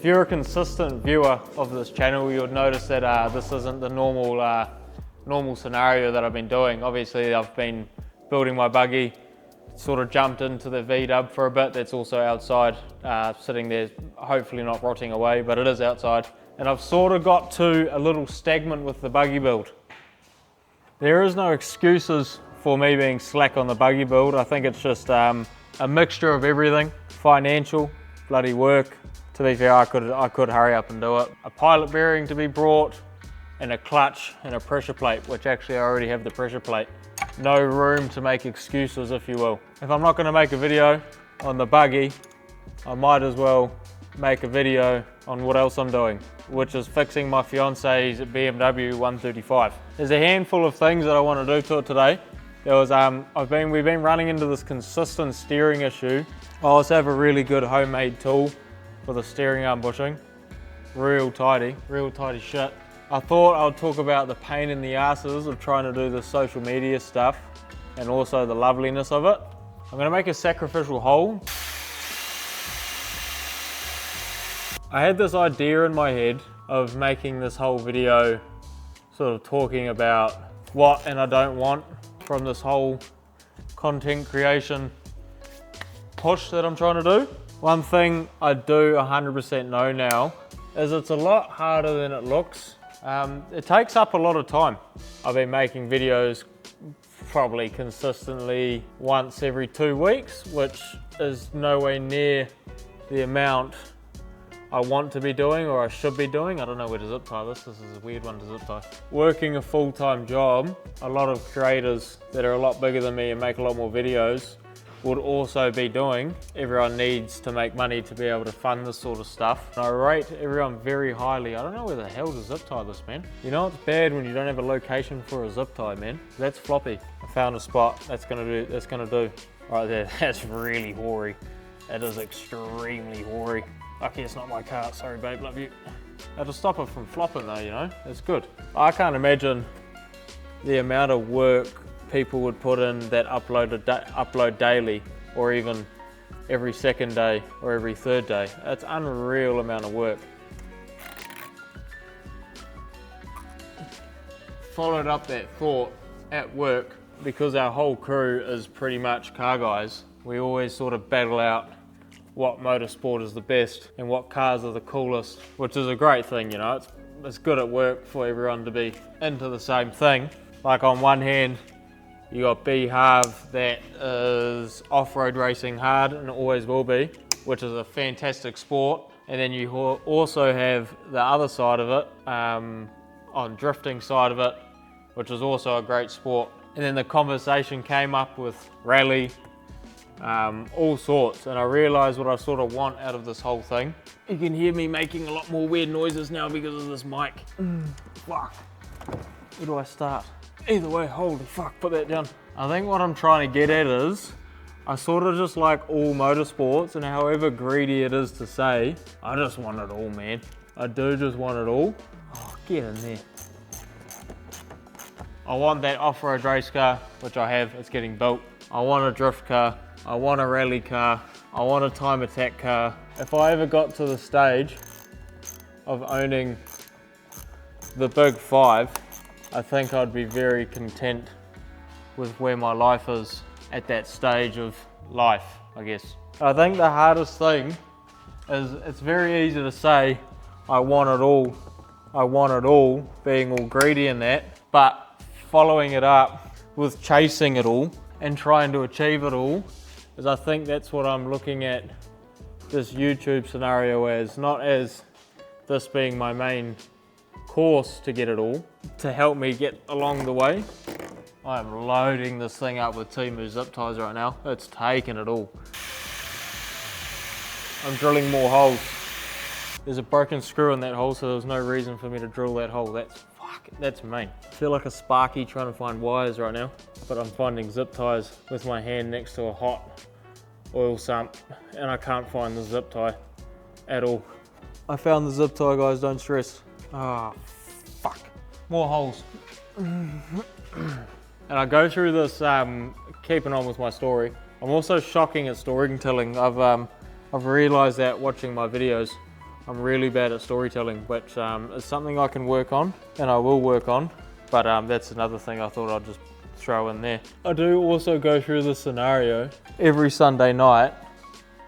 you're a consistent viewer of this channel, you'll notice that this isn't the normal scenario that I've been doing. Obviously, I've been building my buggy, sort of jumped into the V-dub for a bit. That's also outside, sitting there, hopefully not rotting away, but it is outside. And I've sort of got to a little stagnant with the buggy build. There is no excuses for me being slack on the buggy build. I think it's just a mixture of everything. Financial, bloody work. To be fair, I could hurry up and do it. A pilot bearing to be brought, and a clutch and a pressure plate, which actually I already have the pressure plate. No room to make excuses, if you will. If I'm not gonna make a video on the buggy, I might as well make a video on what else I'm doing, which is fixing my fiance's BMW 135. There's a handful of things that I want to do to it today. There was, we've been running into this consistent steering issue. I also have a really good homemade tool for the steering arm bushing. Real tidy shit. I thought I would talk about the pain in the asses of trying to do the social media stuff and also the loveliness of it. I'm gonna make a sacrificial hole. I had this idea in my head of making this whole video sort of talking about what and I don't want from this whole content creation push that I'm trying to do. One thing I do 100% know now is it's a lot harder than it looks. It takes up a lot of time. I've been making videos probably consistently once every 2 weeks, which is nowhere near the amount I want to be doing or I should be doing. I don't know where to zip tie this. This is a weird one to zip tie. Working a full-time job, a lot of creators that are a lot bigger than me and make a lot more videos would also be doing. Everyone needs to make money to be able to fund this sort of stuff. And I rate everyone very highly. I don't know where the hell to zip tie this, man. You know it's bad when you don't have a location for a zip tie, man. That's floppy. I found a spot. That's gonna do. Right there, that's really hoary. That is extremely hoary. Lucky it's not my car, sorry babe, love you. That'll stop it from flopping though, you know, it's good. I can't imagine the amount of work people would put in that upload daily, or even every second day or every third day. It's unreal amount of work. Followed up that thought at work, because our whole crew is pretty much car guys. We always sort of battle out what motorsport is the best and what cars are the coolest, which is a great thing, you know. It's good at work for everyone to be into the same thing. Like on one hand, you got B-Harv that is off-road racing hard and always will be, which is a fantastic sport. And then you also have the other side of it, on drifting side of it, which is also a great sport. And then the conversation came up with rally, all sorts, and I realized what I sort of want out of this whole thing. You can hear me making a lot more weird noises now because of this mic. Fuck. Where do I start? Either way, holy fuck, put that down. I think what I'm trying to get at is, I sort of just like all motorsports, and however greedy it is to say, I just want it all, man. I do just want it all. Oh, get in there. I want that off-road race car, which I have, it's getting built. I want a drift car. I want a rally car. I want a time attack car. If I ever got to the stage of owning the big five, I think I'd be very content with where my life is at that stage of life, I guess. I think the hardest thing is it's very easy to say, I want it all, being all greedy in that, but following it up with chasing it all and trying to achieve it all, is I think that's what I'm looking at this YouTube scenario as, not as this being my main course to get it all, to help me get along the way. I'm loading this thing up with Temu zip ties right now. It's taking it all. I'm drilling more holes. There's a broken screw in that hole, so there's no reason for me to drill that hole. That's mean. I feel like a Sparky trying to find wires right now, but I'm finding zip ties with my hand next to a hot oil sump, and I can't find the zip tie at all. I found the zip tie, guys, don't stress. Ah, oh, fuck. More holes. And I go through this, keeping on with my story. I'm also shocking at storytelling. I've realized that watching my videos, I'm really bad at storytelling, which is something I can work on, and I will work on, but that's another thing I thought I'd just throw in there. I do also go through this scenario every Sunday night.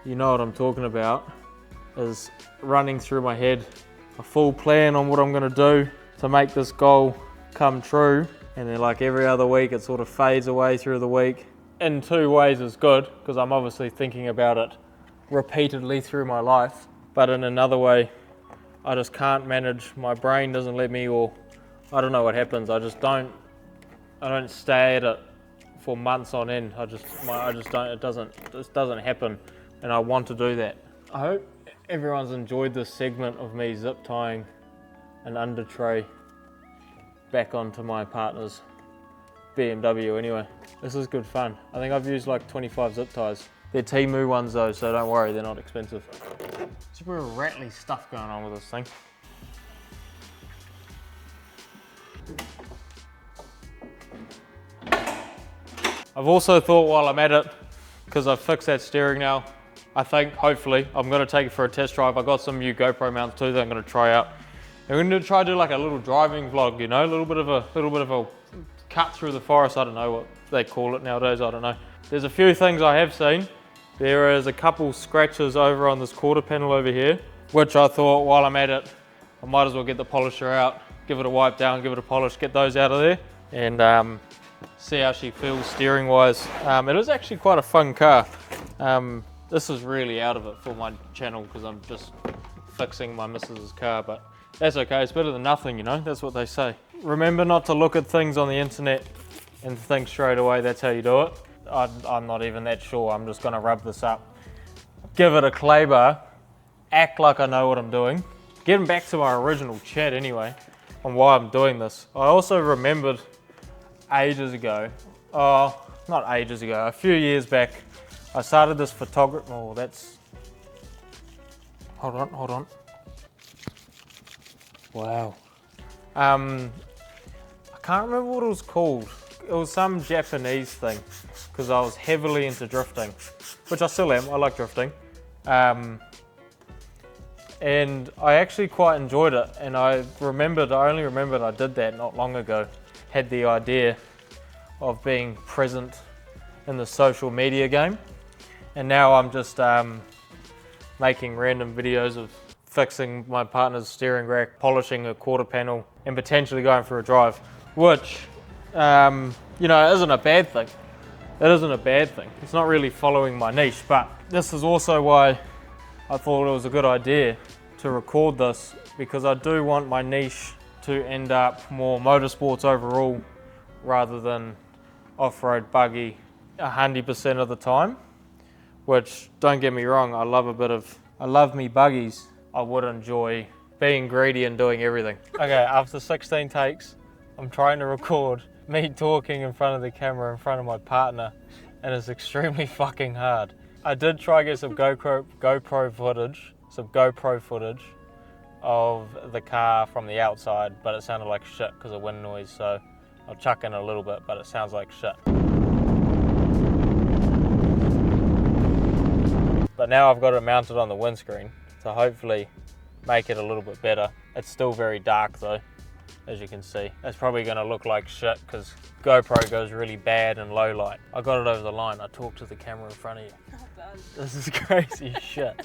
You know what I'm talking about, is running through my head a full plan on what I'm gonna do to make this goal come true. And then like every other week, it sort of fades away through the week. In two ways is good, because I'm obviously thinking about it repeatedly through my life. But in another way, I just can't manage, my brain doesn't let me, or I don't know what happens. I don't stay at it for months on end. I just don't, it doesn't happen. And I want to do that. I hope everyone's enjoyed this segment of me zip tying an under tray back onto my partner's BMW anyway. This is good fun. I think I've used like 25 zip ties. They're Temu ones though, so don't worry, they're not expensive. It's real rattly stuff going on with this thing. I've also thought while I'm at it, because I've fixed that steering now, I think, hopefully, I'm gonna take it for a test drive. I got some new GoPro mounts too that I'm gonna try out. And we're gonna try to do like a little driving vlog, you know, a little bit of a cut through the forest. I don't know what they call it nowadays, I don't know. There's a few things I have seen. There is a couple scratches over on this quarter panel over here, which I thought while I'm at it, I might as well get the polisher out, give it a wipe down, give it a polish, get those out of there, and see how she feels steering wise. It is actually quite a fun car. This is really out of it for my channel because I'm just fixing my missus's car, but that's okay, it's better than nothing, you know, that's what they say. Remember not to look at things on the internet and think straight away that's how you do it. I'm not even that sure. I'm just gonna rub this up, give it a clay bar, act like I know what I'm doing. Getting back to my original chat anyway, on why I'm doing this. I also remembered ages ago, not ages ago, a few years back, I started this photography, oh that's, hold on. Wow. I can't remember what it was called. It was some Japanese thing, because I was heavily into drifting, which I still am, I like drifting. And I actually quite enjoyed it, and I only remembered I did that not long ago. Had the idea of being present in the social media game, and now I'm just making random videos of fixing my partner's steering rack, polishing a quarter panel, and potentially going for a drive, which you know, isn't a bad thing. It isn't a bad thing. It's not really following my niche, but this is also why I thought it was a good idea to record this, because I do want my niche to end up more motorsports overall rather than off-road buggy 100% of the time, which, don't get me wrong, I love me buggies. I would enjoy being greedy and doing everything. Okay, after 16 takes, I'm trying to record me talking in front of the camera in front of my partner, and it's extremely fucking hard. I did try to get some GoPro footage of the car from the outside, but it sounded like shit because of wind noise, so I'll chuck in a little bit, but it sounds like shit. But now I've got it mounted on the windscreen, so hopefully make it a little bit better. It's still very dark though, as you can see. It's probably gonna look like shit because GoPro goes really bad in low light. I got it over the line. I talked to the camera in front of you. Oh God. This is crazy shit.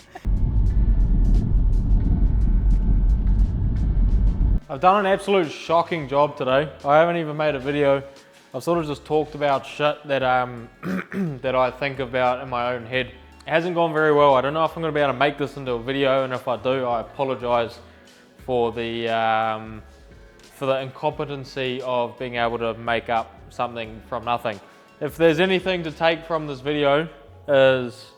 I've done an absolute shocking job today. I haven't even made a video. I've sort of just talked about shit that that I think about in my own head. It hasn't gone very well. I don't know if I'm gonna be able to make this into a video, and if I do, I apologize for the incompetency of being able to make up something from nothing. If there's anything to take from this video, is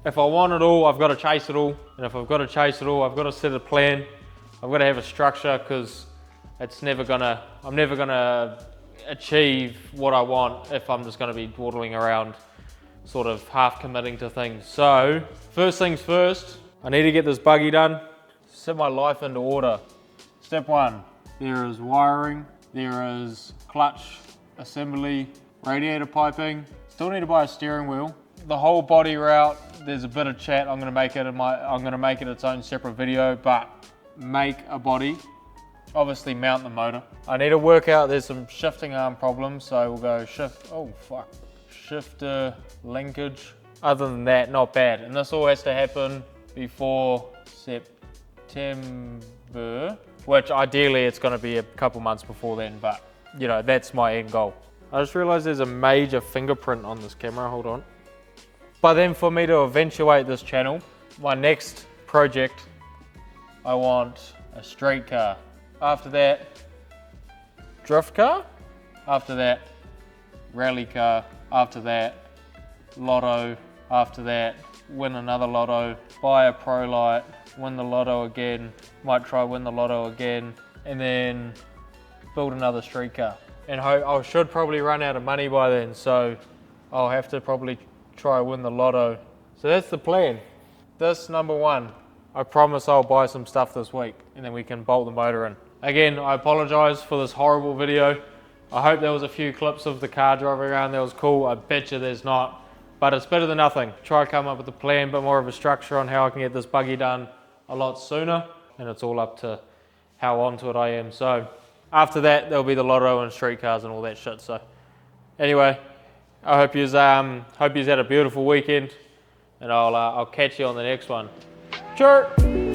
if I want it all, I've got to chase it all. And if I've got to chase it all, I've got to set a plan. I've got to have a structure, because I'm never gonna achieve what I want if I'm just gonna be dawdling around, sort of half committing to things. So, first things first, I need to get this buggy done, set my life into order. Step one, there is wiring, there is clutch assembly, radiator piping. Still need to buy a steering wheel, the whole body route, there's a bit of chat. I'm gonna make it its own separate video, but make a body, obviously mount the motor. I need to work out, there's some shifting arm problems, so we'll go shifter linkage. Other than that, not bad. And this all has to happen before September, which ideally it's gonna be a couple months before then, but you know, that's my end goal. I just realized there's a major fingerprint on this camera, hold on. But then for me to eventuate this channel, my next project, I want a street car. After that, drift car. After that, rally car. After that, lotto. After that, win another lotto, buy a pro light, win the lotto again, might try win the lotto again, and then build another street car. And I should probably run out of money by then, so I'll have to probably try win the lotto. So that's the plan. This number one, I promise I'll buy some stuff this week and then we can bolt the motor in. Again, I apologize for this horrible video. I hope there was a few clips of the car driving around that was cool. I bet you there's not, but it's better than nothing. Try to come up with a plan, but more of a structure on how I can get this buggy done a lot sooner, and it's all up to how onto it I am. So after that, there'll be the lotto and street cars and all that shit. So anyway, I hope you've had a beautiful weekend, and I'll catch you on the next one. Cheers.